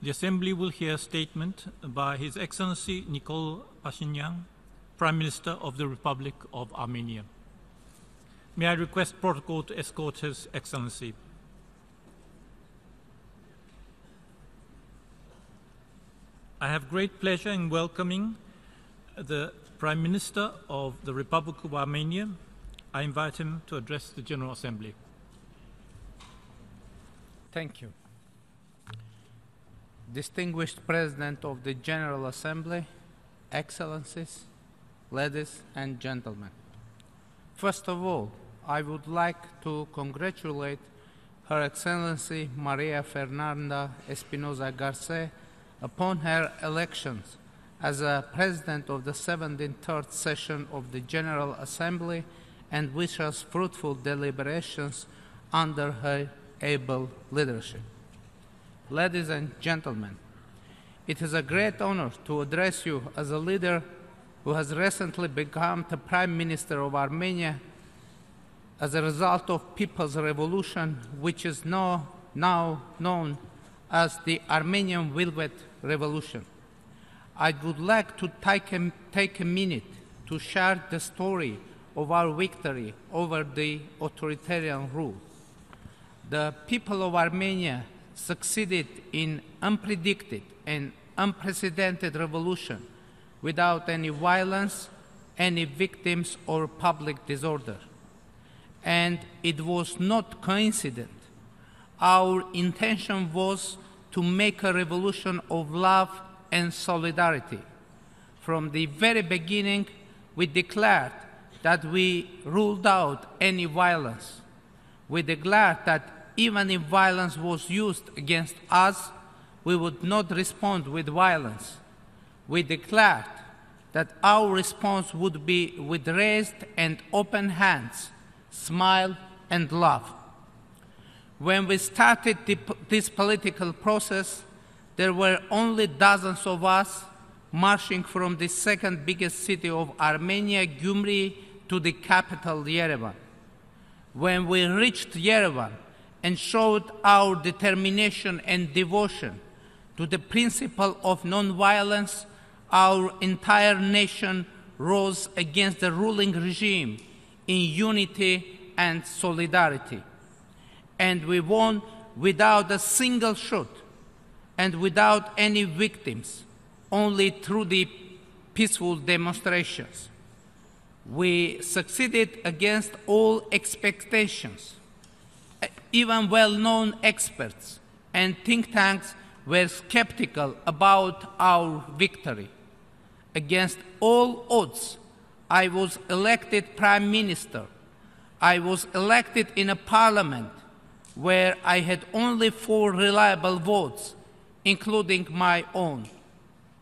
The Assembly will hear a statement by His Excellency Nikol Pashinyan, Prime Minister of the Republic of Armenia. May I request protocol to escort His Excellency. I have great pleasure in welcoming the Prime Minister of the Republic of Armenia. I invite him to address the General Assembly. Thank you. Distinguished President of the General Assembly, Excellencies, ladies and gentlemen. First of all, I would like to congratulate Her Excellency Maria Fernanda Espinosa Garce upon her elections as a President of the 73rd session of the General Assembly and wish us fruitful deliberations under her able leadership. Ladies and gentlemen, it is a great honor to address you as a leader who has recently become the Prime Minister of Armenia as a result of People's Revolution, which is now known as the Armenian Velvet Revolution. I would like to take a minute to share the story of our victory over the authoritarian rule. The people of Armenia succeeded in unpredicted and unprecedented revolution without any violence, any victims, or public disorder. And it was not coincident. Our intention was to make a revolution of love and solidarity. From the very beginning, we declared that we ruled out any violence. We declared that even if violence was used against us, we would not respond with violence. We declared that our response would be with raised and open hands, smile and love. When we started this political process, there were only dozens of us marching from the second biggest city of Armenia, Gyumri, to the capital, Yerevan. When we reached Yerevan and showed our determination and devotion to the principle of nonviolence, our entire nation rose against the ruling regime in unity and solidarity. And we won without a single shot and without any victims, only through the peaceful demonstrations. We succeeded against all expectations. Even well-known experts and think tanks were skeptical about our victory. Against all odds, I was elected Prime Minister. I was elected in a parliament where I had only 4 reliable votes, including my own.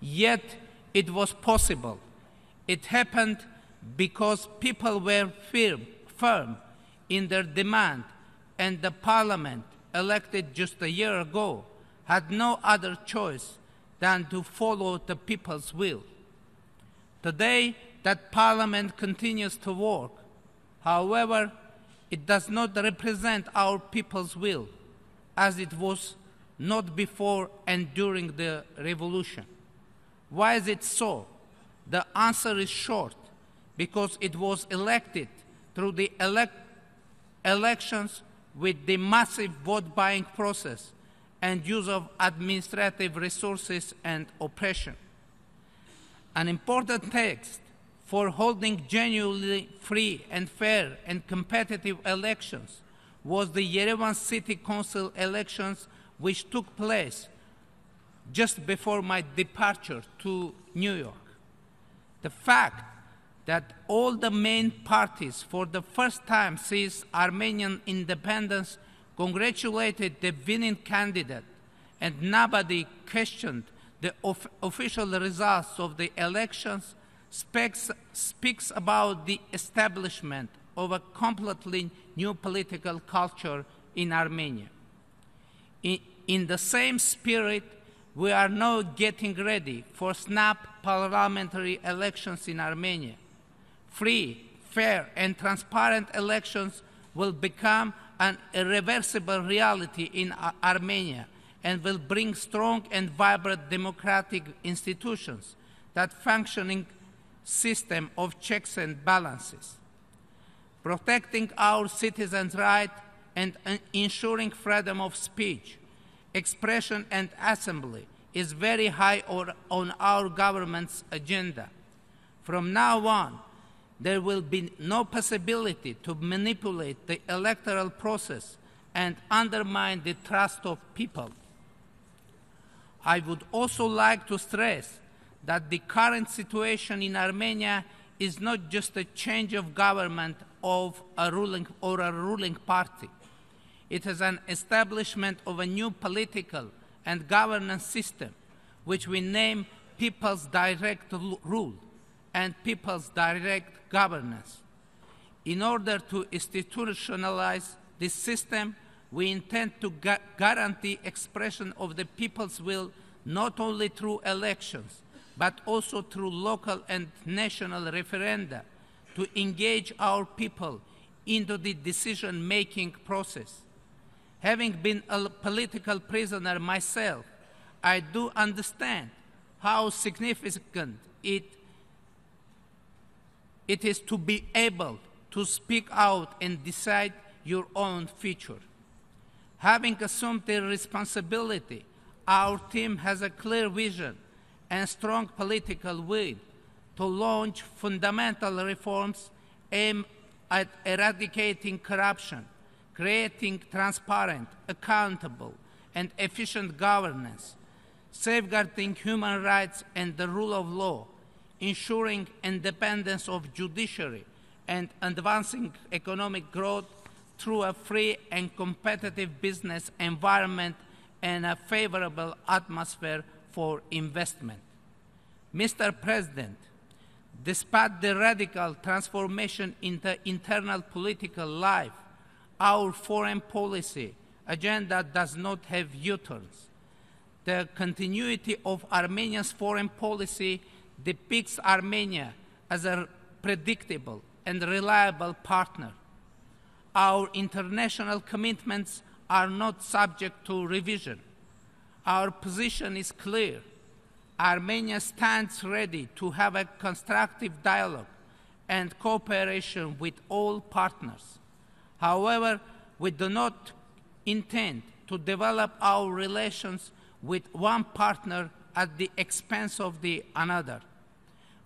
Yet it was possible. It happened because people were firm in their demand, and the parliament, elected just a year ago, had no other choice than to follow the people's will. Today, that parliament continues to work. However, it does not represent our people's will, as it was not before and during the revolution. Why is it so? The answer is short, because it was elected through the elections with the massive vote-buying process and use of administrative resources and oppression. An important text for holding genuinely free and fair and competitive elections was the Yerevan City Council elections, which took place just before my departure to New York. The fact that all the main parties for the first time since Armenian independence congratulated the winning candidate and nobody questioned the official results of the elections speaks about the establishment of a completely new political culture in Armenia. In the same spirit, we are now getting ready for snap parliamentary elections in Armenia. Free, fair, and transparent elections will become an irreversible reality in Armenia, and will bring strong and vibrant democratic institutions that functioning system of checks and balances. Protecting our citizens' rights and ensuring freedom of speech, expression and assembly is very high on our government's agenda. From now on, there will be no possibility to manipulate the electoral process and undermine the trust of people. I would also like to stress that the current situation in Armenia is not just a change of government of a ruling party. It is an establishment of a new political and governance system, which we name People's Direct Rule and People's Direct Governance. In order to institutionalize this system, we intend to guarantee expression of the people's will not only through elections, but also through local and national referenda to engage our people into the decision-making process. Having been a political prisoner myself, I do understand how significant it is to be able to speak out and decide your own future. Having assumed the responsibility, our team has a clear vision and strong political will to launch fundamental reforms aimed at eradicating corruption, creating transparent, accountable, and efficient governance, safeguarding human rights and the rule of law, ensuring independence of judiciary, and advancing economic growth through a free and competitive business environment and a favorable atmosphere for investment. Mr. President, despite the radical transformation in the internal political life, our foreign policy agenda does not have U-turns. The continuity of Armenia's foreign policy depicts Armenia as a predictable and reliable partner. Our international commitments are not subject to revision. Our position is clear. Armenia stands ready to have a constructive dialogue and cooperation with all partners. However, we do not intend to develop our relations with one partner at the expense of the another.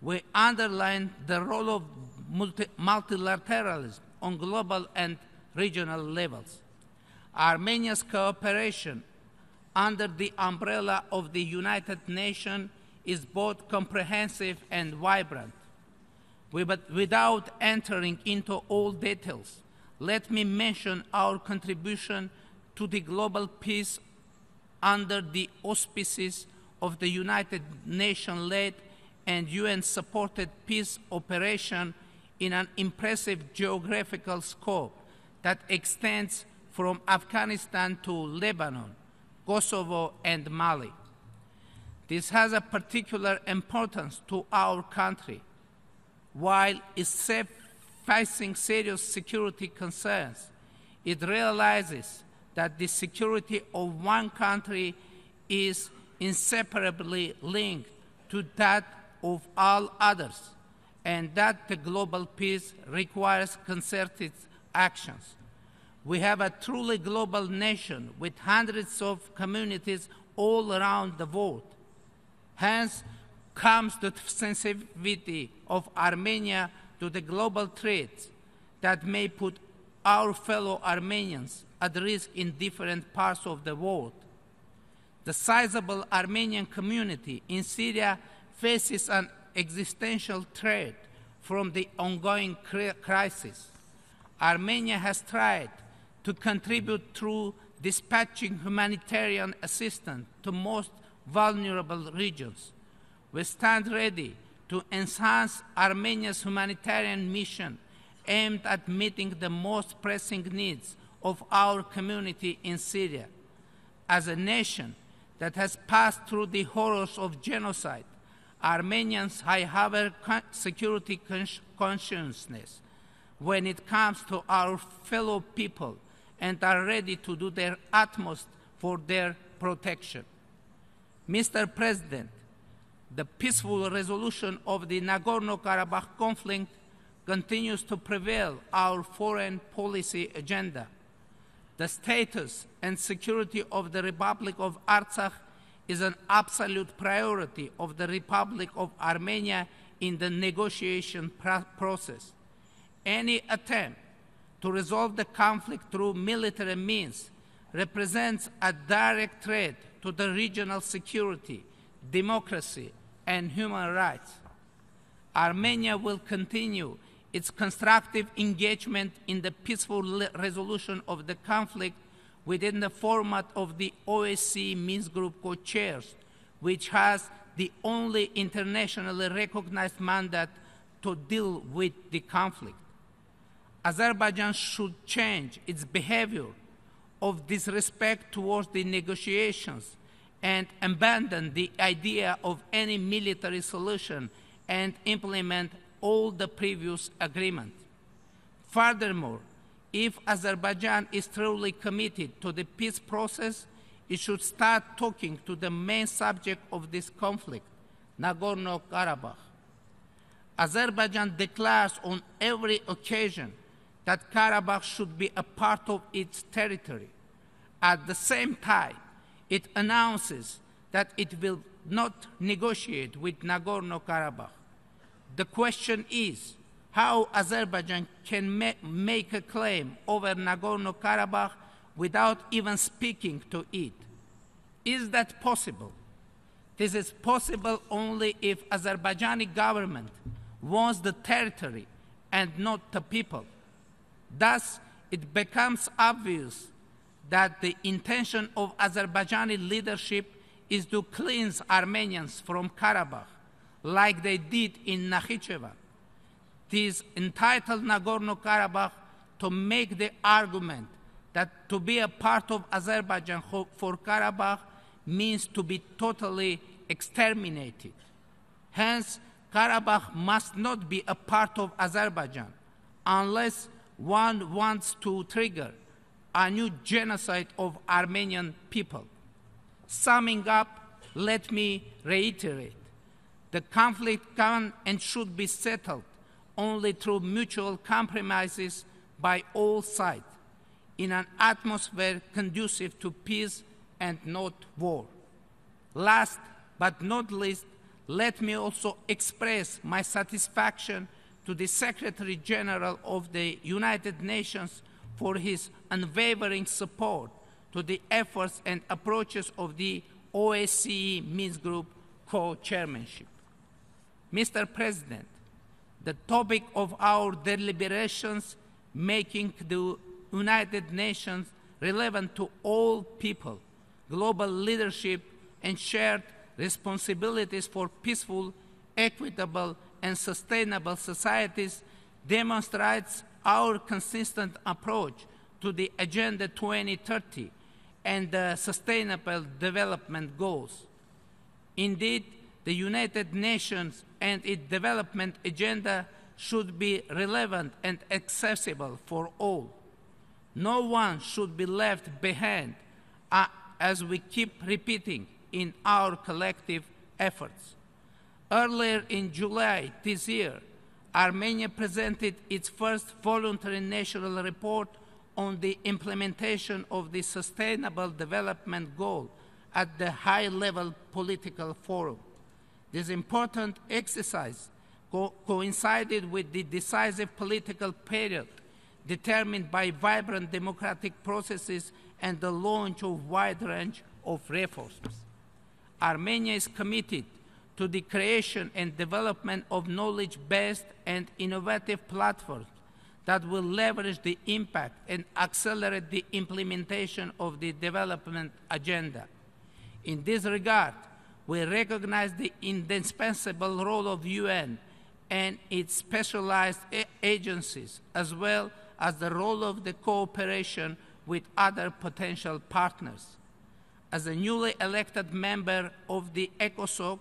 We underline the role of multilateralism on global and regional levels. Armenia's cooperation under the umbrella of the United Nations is both comprehensive and vibrant. Without entering into all details, let me mention our contribution to the global peace under the auspices of the United Nations-led and UN-supported peace operation in an impressive geographical scope that extends from Afghanistan to Lebanon, Kosovo, and Mali. This has a particular importance to our country. While it's facing serious security concerns, it realizes that the security of one country is inseparably linked to that of all others, and that the global peace requires concerted actions. We have a truly global nation with hundreds of communities all around the world. Hence comes the sensitivity of Armenia to the global threats that may put our fellow Armenians at risk in different parts of the world. The sizable Armenian community in Syria faces an existential threat from the ongoing crisis. Armenia has tried to contribute through dispatching humanitarian assistance to most vulnerable regions. We stand ready to enhance Armenia's humanitarian mission aimed at meeting the most pressing needs of our community in Syria. As a nation that has passed through the horrors of genocide, Armenians have a security consciousness when it comes to our fellow people and are ready to do their utmost for their protection. Mr. President, the peaceful resolution of the Nagorno-Karabakh conflict continues to prevail our foreign policy agenda. The status and security of the Republic of Artsakh is an absolute priority of the Republic of Armenia in the negotiation process. Any attempt to resolve the conflict through military means represents a direct threat to the regional security, democracy, and human rights. Armenia will continue its constructive engagement in the peaceful resolution of the conflict within the format of the OSCE Minsk Group co-chairs, which has the only internationally recognized mandate to deal with the conflict. Azerbaijan should change its behavior of disrespect towards the negotiations and abandon the idea of any military solution and implement all the previous agreements. Furthermore, if Azerbaijan is truly committed to the peace process, it should start talking to the main subject of this conflict, Nagorno-Karabakh. Azerbaijan declares on every occasion that Karabakh should be a part of its territory. At the same time, it announces that it will not negotiate with Nagorno-Karabakh. The question is how Azerbaijan can make a claim over Nagorno-Karabakh without even speaking to it. Is that possible? This is possible only if Azerbaijani government wants the territory and not the people. Thus, it becomes obvious that the intention of Azerbaijani leadership is to cleanse Armenians from Karabakh, like they did in Nakhichevan. It is entitled Nagorno-Karabakh to make the argument that to be a part of Azerbaijan for Karabakh means to be totally exterminated. Hence, Karabakh must not be a part of Azerbaijan unless one wants to trigger a new genocide of Armenian people. Summing up, let me reiterate. The conflict can and should be settled only through mutual compromises by all sides, in an atmosphere conducive to peace and not war. Last but not least, let me also express my satisfaction to the Secretary General of the United Nations for his unwavering support to the efforts and approaches of the OSCE Minsk Group co-chairmanship. Mr. President, the topic of our deliberations making the United Nations relevant to all people, global leadership, and shared responsibilities for peaceful, equitable, and sustainable societies demonstrates our consistent approach to the Agenda 2030 and the Sustainable Development Goals. Indeed, the United Nations and its development agenda should be relevant and accessible for all. No one should be left behind, as we keep repeating in our collective efforts. Earlier in July this year, Armenia presented its first voluntary national report on the implementation of the Sustainable Development Goal at the high-level political forum. This important exercise coincided with the decisive political period determined by vibrant democratic processes and the launch of a wide range of reforms. Armenia is committed to the creation and development of knowledge-based and innovative platforms that will leverage the impact and accelerate the implementation of the development agenda. In this regard, we recognize the indispensable role of the UN and its specialized agencies, as well as the role of the cooperation with other potential partners. As a newly elected member of the ECOSOC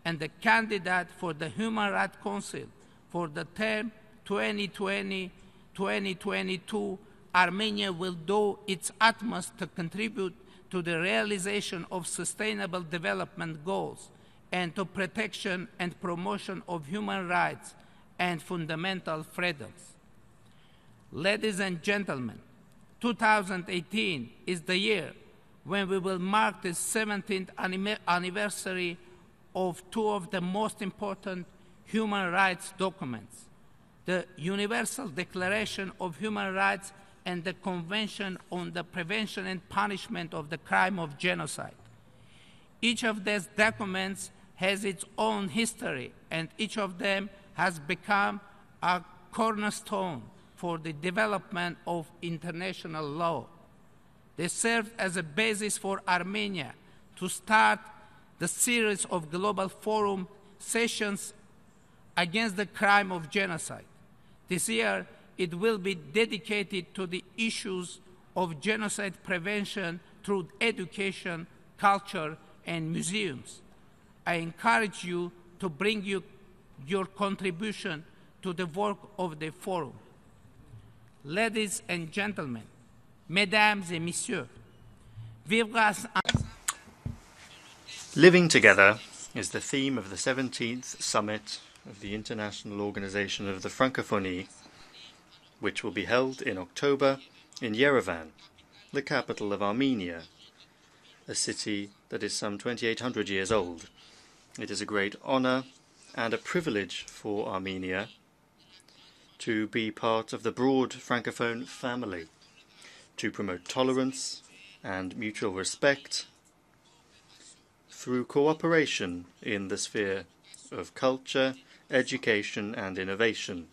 and the candidate for the Human Rights Council for the term 2020-2022, Armenia will do its utmost to contribute to the realization of sustainable development goals and to protection and promotion of human rights and fundamental freedoms. Ladies and gentlemen, 2018 is the year when we will mark the 17th anniversary of two of the most important human rights documents, the Universal Declaration of Human Rights and the Convention on the Prevention and Punishment of the Crime of Genocide. Each of these documents has its own history, and each of them has become a cornerstone for the development of international law. They served as a basis for Armenia to start the series of global forum sessions against the crime of genocide. This year, it will be dedicated to the issues of genocide prevention through education, culture, and museums. I encourage you to bring your contribution to the work of the forum. Ladies and gentlemen, mesdames et messieurs, vivre Living together is the theme of the 17th summit of the International Organization of the Francophonie, which will be held in October in Yerevan, the capital of Armenia, a city that is some 2,800 years old. It is a great honor and a privilege for Armenia to be part of the broad Francophone family, to promote tolerance and mutual respect through cooperation in the sphere of culture, education, and innovation.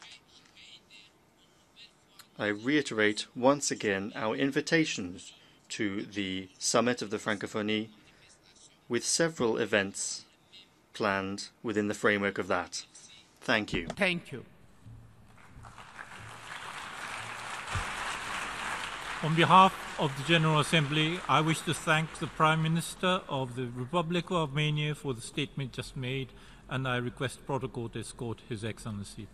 I reiterate once again our invitations to the Summit of the Francophonie, with several events planned within the framework of that. Thank you. Thank you. On behalf of the General Assembly, I wish to thank the Prime Minister of the Republic of Armenia for the statement just made, and I request protocol to escort His Excellency.